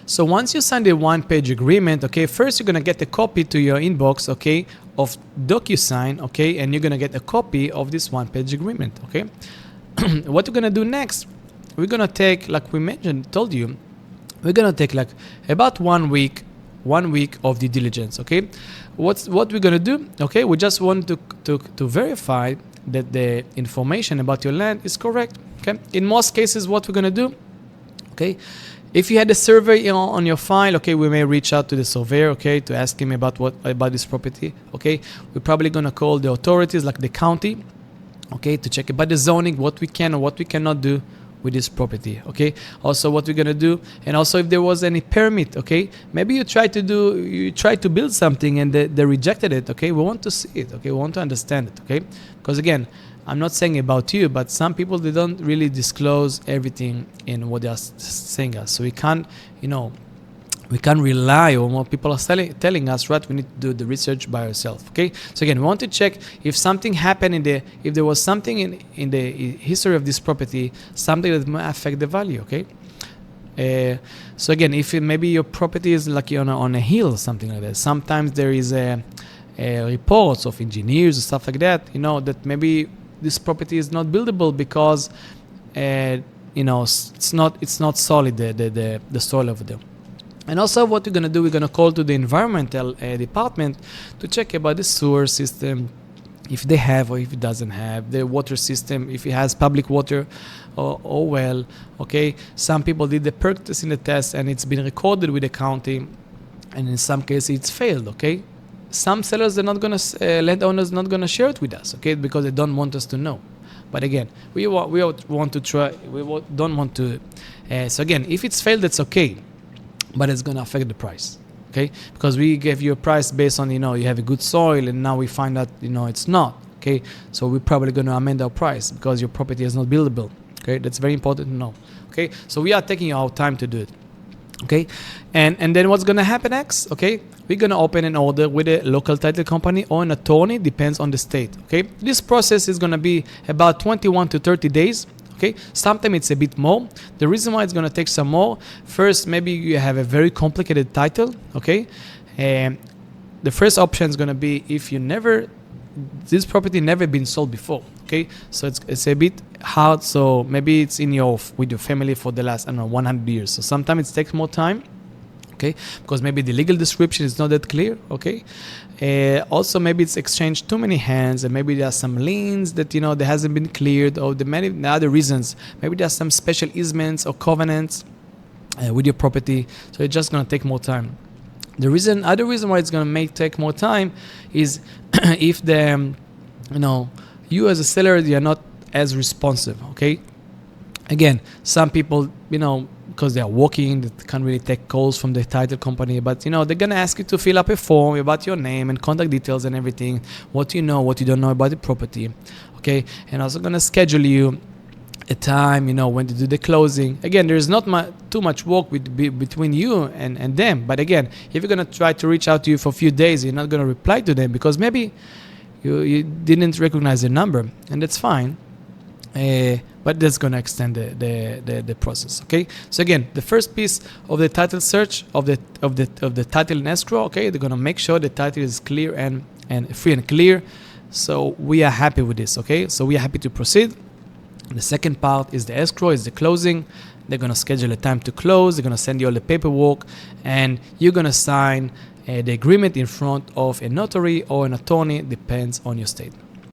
So once you sign the one-page agreement, okay, first you're gonna get a copy to your inbox, okay, of DocuSign, okay, and you're gonna get a copy of this one-page agreement, okay. What we're gonna do next, we're gonna take, like we told you, we're gonna take like about 1 week of due diligence, okay. What we're gonna do, okay, we just want to verify that the information about your land is correct, okay. In most cases, what we're gonna do, okay, if you had a survey on your file, okay, we may reach out to the surveyor, okay, to ask him about this property, okay. We're probably gonna call the authorities like the county, okay, to check about the zoning, what we can or what we cannot do with this property, okay. Also, what we're gonna do, and also if there was any permit, okay, maybe you tried to build something and they rejected it, okay. We want to see it, okay. We want to understand it, okay. Because again, I'm not saying about you, but some people, they don't really disclose everything in what they are saying us. So we can't rely on what people are telling us, right? We need to do the research by ourselves, okay? So again, we want to check if something happened if there was something in the history of this property, something that might affect the value, okay? So again, if maybe your property is like on a hill or something like that, sometimes there is reports of engineers or stuff like that, that maybe this property is not buildable because, it's not solid, the soil over there. And also what we're going to do, we're going to call to the environmental department to check about the sewer system, if they have or if it doesn't have, the water system, if it has public water or well, okay. Some people did the perk test in the test and it's been recorded with the county, and in some cases it's failed, okay. Some sellers are not going to, landowners not going to share it with us, okay, because they don't want us to know. But again, we want to try, don't want to, so again, if it's failed, that's okay, but it's going to affect the price, okay, because we gave you a price based on, you have a good soil, and now we find out, it's not, okay, so we're probably going to amend our price because your property is not buildable, okay. That's very important to know, okay. So we are taking our time to do it, okay. And then what's going to happen next, okay, we're going to open an order with a local title company or an attorney, depends on the state, okay. This process is going to be about 21 to 30 days, okay. Sometimes it's a bit more. The reason why it's going to take some more, first, maybe you have a very complicated title, okay. And the first option is going to be if this property never been sold before, okay. So it's a bit hard. So maybe it's with your family for the last, 100 years. So sometimes it takes more time, okay, because maybe the legal description is not that clear, okay. Also, maybe it's exchanged too many hands, and maybe there are some liens that that hasn't been cleared, or the many other reasons. Maybe there are some special easements or covenants with your property, so it's just going to take more time. The other reason why it's going to take more time is if you as a seller, you are not as responsive, okay. Again, some people, because they are working, they can't really take calls from the title company, but they're gonna ask you to fill up a form about your name and contact details and everything, what you know, what you don't know about the property, okay. And also gonna schedule you a time, when to do the closing. Again, there's not too much work between you and them, but again, if you're gonna try to reach out to you for a few days, you're not gonna reply to them because maybe you didn't recognize the number, and that's fine. But that's going to extend the process, okay. So again, the first piece of the title search of the title in escrow, okay, they're going to make sure the title is clear and free and clear. So we are happy with this, okay. So we are happy to proceed. The second part is the escrow, is the closing. They're going to schedule a time to close. They're going to send you all the paperwork, and you're going to sign the agreement in front of a notary or an attorney, depends on your state.